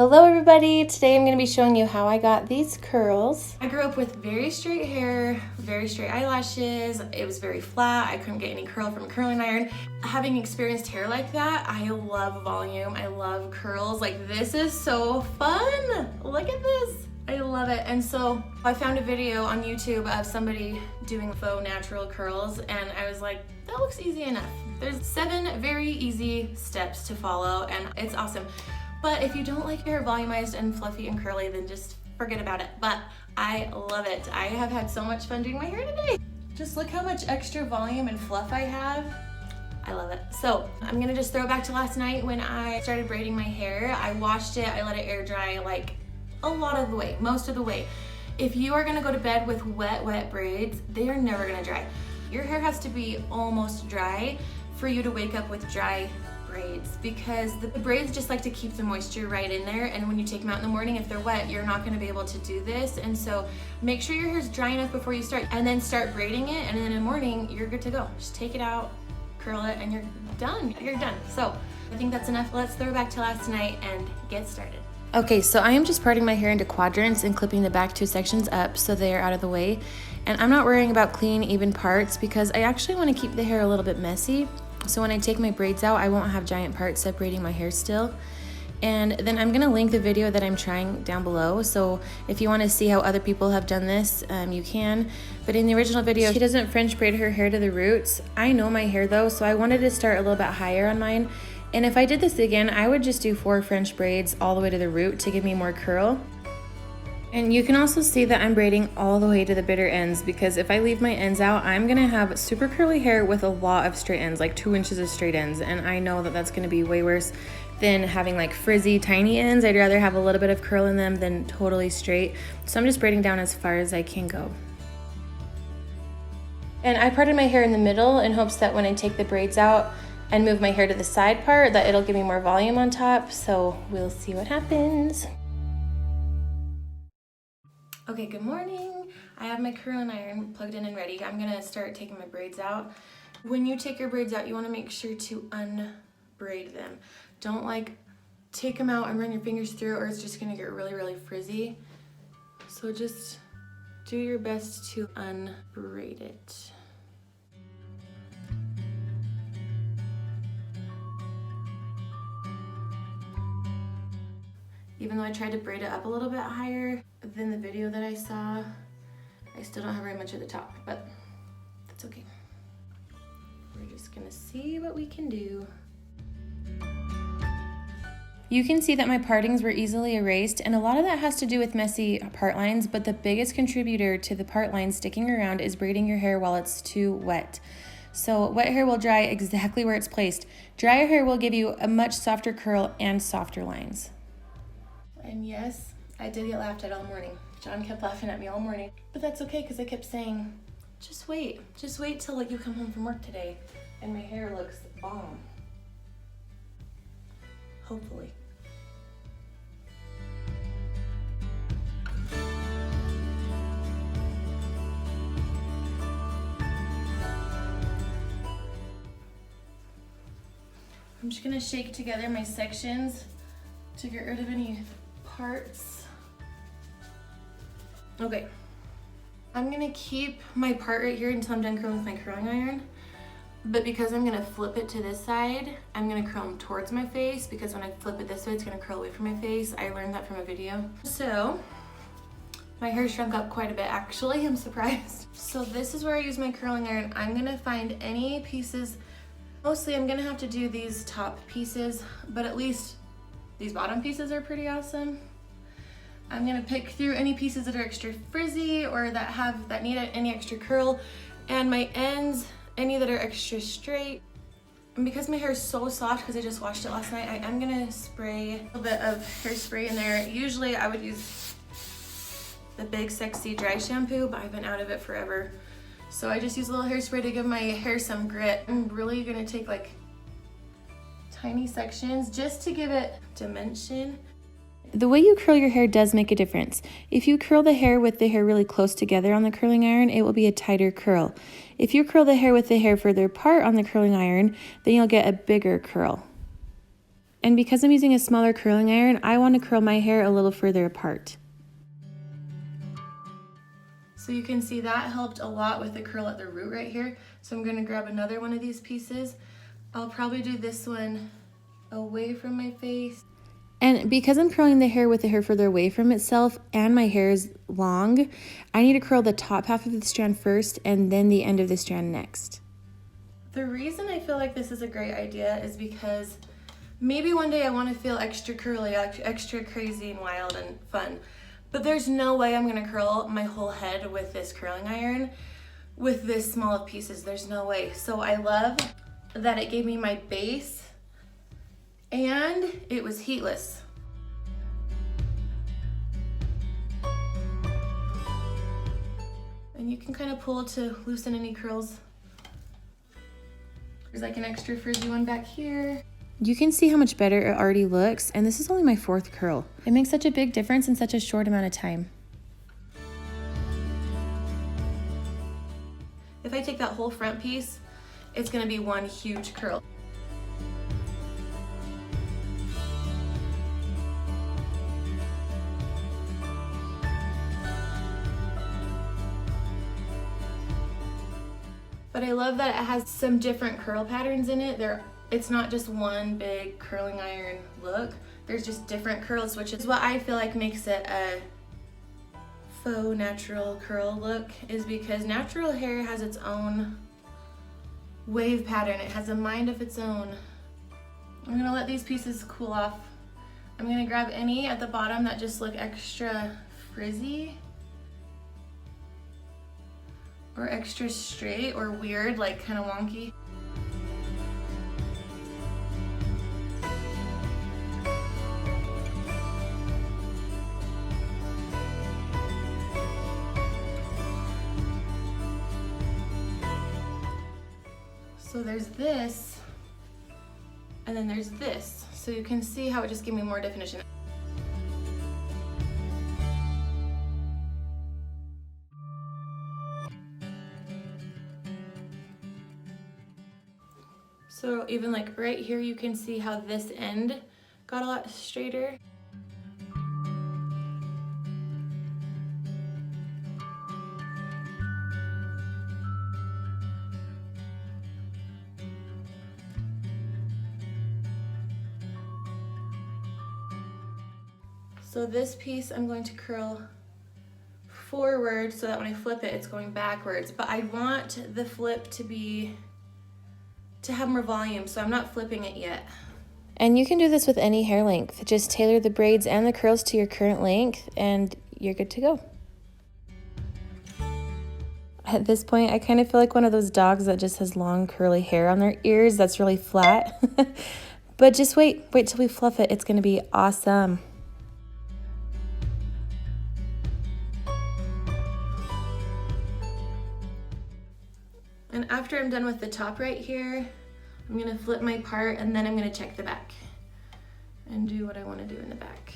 Hello everybody, today I'm going to be showing you how I got these curls. I grew up with very straight hair, very straight eyelashes. It was very flat. I couldn't get any curl from a curling iron. Having experienced hair like that, I love volume. I love curls. Like, this is so fun. Look at this. I love it. And so I found a video on YouTube of somebody doing faux natural curls, and I was like, that looks easy enough. There's 7 very easy steps to follow, and it's awesome. But if you don't like your hair volumized and fluffy and curly, then just forget about it. But I love it. I have had so much fun doing my hair today. Just look how much extra volume and fluff I have. I love it. So I'm gonna just throw it back to last night when I started braiding my hair. I washed it, I let it air dry like a lot of the way, most of the way. If you are gonna go to bed with wet braids, they are never gonna dry. Your hair has to be almost dry for you to wake up with dry braids, because the braids just like to keep the moisture right in there, and when you take them out in the morning, if they're wet, you're not going to be able to do this. And so make sure your hair's dry enough before you start, and then start braiding it, and then in the morning you're good to go. Just take it out, curl it, and you're done. So I think that's enough. Let's throw it back to last night and get started. Okay, so I am just parting my hair into quadrants and clipping the back 2 sections up so they are out of the way, and I'm not worrying about clean even parts because I actually want to keep the hair a little bit messy. So when I take my braids out, I won't have giant parts separating my hair still. And then I'm gonna link the video that I'm trying down below. So if you wanna see how other people have done this, you can. But in the original video, she doesn't French braid her hair to the roots. I know my hair though, so I wanted to start a little bit higher on mine. And if I did this again, I would just do 4 French braids all the way to the root to give me more curl. And you can also see that I'm braiding all the way to the bitter ends, because if I leave my ends out, I'm gonna have super curly hair with a lot of straight ends, like 2 inches of straight ends. And I know that that's gonna be way worse than having like frizzy, tiny ends. I'd rather have a little bit of curl in them than totally straight. So I'm just braiding down as far as I can go. And I parted my hair in the middle in hopes that when I take the braids out and move my hair to the side part, that it'll give me more volume on top. So we'll see what happens. Okay, good morning. I have my curling iron plugged in and ready. I'm gonna start taking my braids out. When you take your braids out, you wanna make sure to unbraid them. Don't like take them out and run your fingers through, or it's just gonna get really, really frizzy. So just do your best to unbraid it. Even though I tried to braid it up a little bit higher than the video that I saw, I still don't have very much at the top, but that's okay. We're just gonna see what we can do. You can see that my partings were easily erased, and a lot of that has to do with messy part lines, but the biggest contributor to the part lines sticking around is braiding your hair while it's too wet. So wet hair will dry exactly where it's placed. Drier hair will give you a much softer curl and softer lines. And yes, I did get laughed at all morning. John kept laughing at me all morning, but that's okay because I kept saying, just wait till you come home from work today and my hair looks bomb. Hopefully. I'm just gonna shake together my sections to get rid of any parts. Okay, I'm gonna keep my part right here until I'm done curling with my curling iron, but because I'm gonna flip it to this side, I'm gonna curl them towards my face, because when I flip it this way, it's gonna curl away from my face. I learned that from a video. So my hair shrunk up quite a bit, actually. I'm surprised. So this is where I use my curling iron. I'm gonna find any pieces. Mostly I'm gonna have to do these top pieces, but at least these bottom pieces are pretty awesome. I'm gonna pick through any pieces that are extra frizzy or that need any extra curl, and my ends, any that are extra straight. And because my hair is so soft because I just washed it last night, I'm gonna spray a little bit of hairspray in there. Usually I would use the Big Sexy Dry Shampoo, but I've been out of it forever. So I just use a little hairspray to give my hair some grit. I'm really gonna take like tiny sections just to give it dimension. The way you curl your hair does make a difference. If you curl the hair with the hair really close together on the curling iron, it will be a tighter curl. If you curl the hair with the hair further apart on the curling iron, then you'll get a bigger curl. And because I'm using a smaller curling iron, I want to curl my hair a little further apart. So you can see that helped a lot with the curl at the root right here. So I'm gonna grab another one of these pieces. I'll probably do this one away from my face. And because I'm curling the hair with the hair further away from itself and my hair is long, I need to curl the top half of the strand first and then the end of the strand next. The reason I feel like this is a great idea is because maybe one day I want to feel extra curly, extra crazy and wild and fun. But there's no way I'm gonna curl my whole head with this curling iron with this small of pieces. There's no way. So I love that it gave me my base and it was heatless. And you can kind of pull to loosen any curls. There's like an extra frizzy one back here. You can see how much better it already looks, and this is only my 4th curl. It makes such a big difference in such a short amount of time. If I take that whole front piece, it's gonna be one huge curl. But I love that it has some different curl patterns in it. It's not just one big curling iron look. There's just different curls, which is what I feel like makes it a faux natural curl look, is because natural hair has its own wave pattern. It has a mind of its own. I'm gonna let these pieces cool off. I'm gonna grab any at the bottom that just look extra frizzy or extra straight or weird, like kind of wonky. So there's this, and then there's this. So you can see how it just gave me more definition. So even like right here, you can see how this end got a lot straighter. So this piece I'm going to curl forward so that when I flip it, it's going backwards. But I want the flip to have more volume, so I'm not flipping it yet. And you can do this with any hair length. Just tailor the braids and the curls to your current length and you're good to go. At this point, I kind of feel like one of those dogs that just has long curly hair on their ears that's really flat. But just wait till we fluff it. It's gonna be awesome. And after I'm done with the top right here, I'm gonna flip my part and then I'm gonna check the back and do what I wanna do in the back.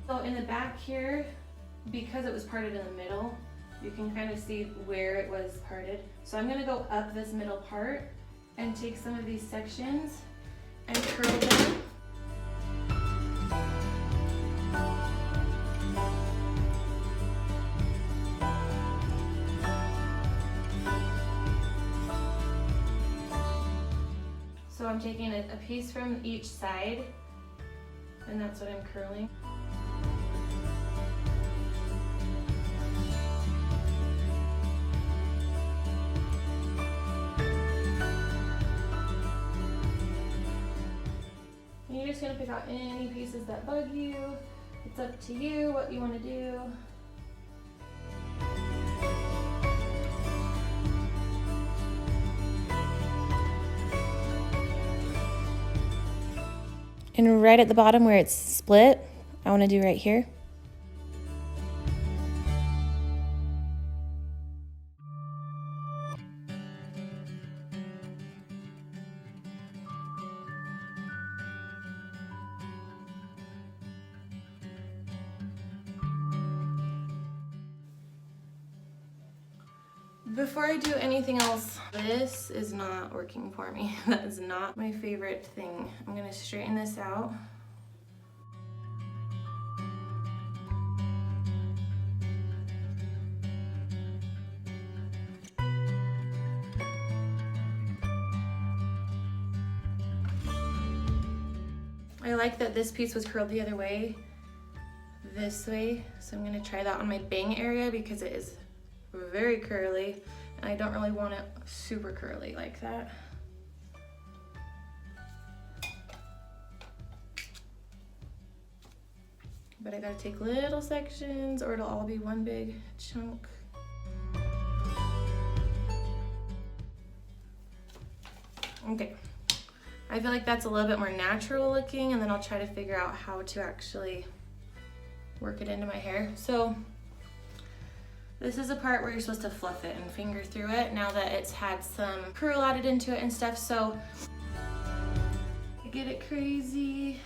So in the back here, because it was parted in the middle, you can kind of see where it was parted. So I'm gonna go up this middle part and take some of these sections and curl them. So I'm taking a piece from each side, and that's what I'm curling. And you're just gonna pick out any pieces that bug you. It's up to you what you want to do. And right at the bottom where it's split, I want to do right here. Before I do anything else, this is not working for me. That is not my favorite thing. I'm gonna straighten this out. I like that this piece was curled the other way, this way, so I'm gonna try that on my bang area because it is very curly and I don't really want it super curly like that. But I gotta take little sections or it'll all be one big chunk. Okay. I feel like that's a little bit more natural looking, and then I'll try to figure out how to actually work it into my hair. So this is a part where you're supposed to fluff it and finger through it now that it's had some curl added into it and stuff. So I get it crazy.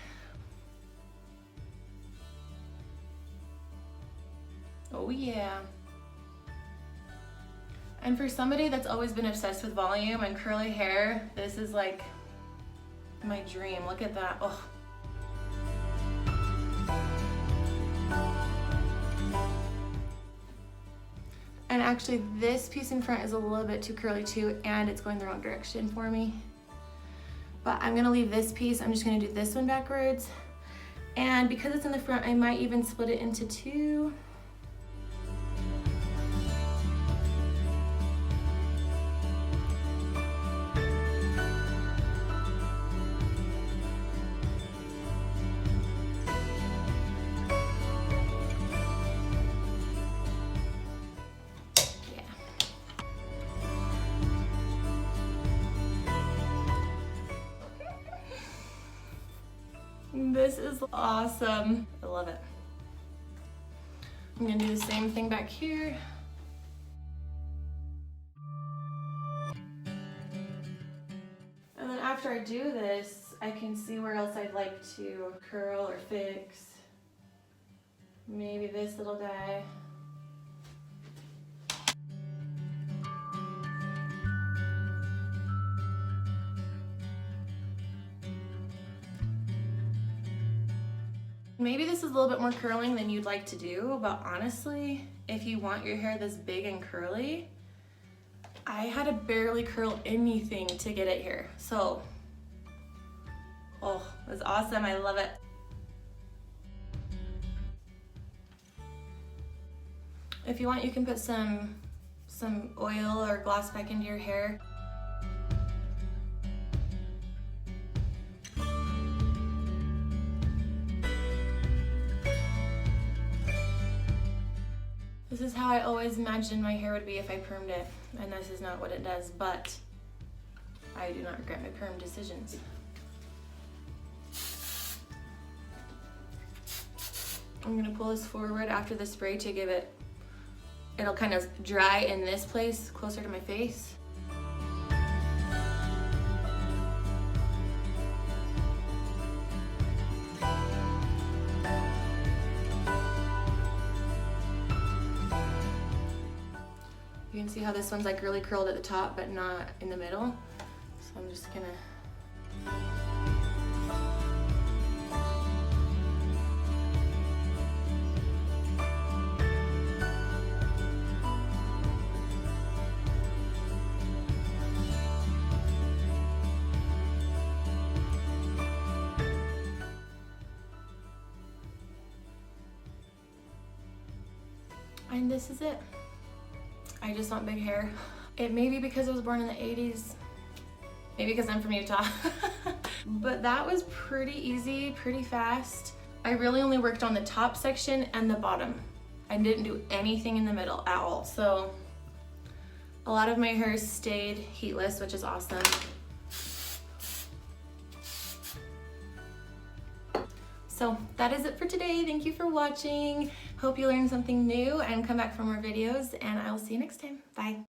Oh yeah. And for somebody that's always been obsessed with volume and curly hair, this is like my dream. Look at that. Oh. And actually this piece in front is a little bit too curly too, and it's going the wrong direction for me. But I'm gonna leave this piece. I'm just gonna do this one backwards. And because it's in the front, I might even split it into two. This is awesome. I love it. I'm gonna do the same thing back here. And then after I do this, I can see where else I'd like to curl or fix. Maybe this little guy. Maybe this is a little bit more curling than you'd like to do, but honestly, if you want your hair this big and curly, I had to barely curl anything to get it here. So, oh, it was awesome. I love it. If you want, you can put some oil or gloss back into your hair. This is how I always imagined my hair would be if I permed it, and this is not what it does, but I do not regret my perm decisions. I'm gonna pull this forward after the spray to give it, it'll kind of dry in this place closer to my face. You can see how this one's like really curled at the top but not in the middle. So I'm just gonna and this is it. I just want big hair. It may be because I was born in the 80s, maybe because I'm from Utah, but that was pretty easy, pretty fast. I really only worked on the top section and the bottom. I didn't do anything in the middle at all. So a lot of my hair stayed heatless, which is awesome. So that is it for today. Thank you for watching. Hope you learned something new and come back for more videos, and I will see you next time. Bye.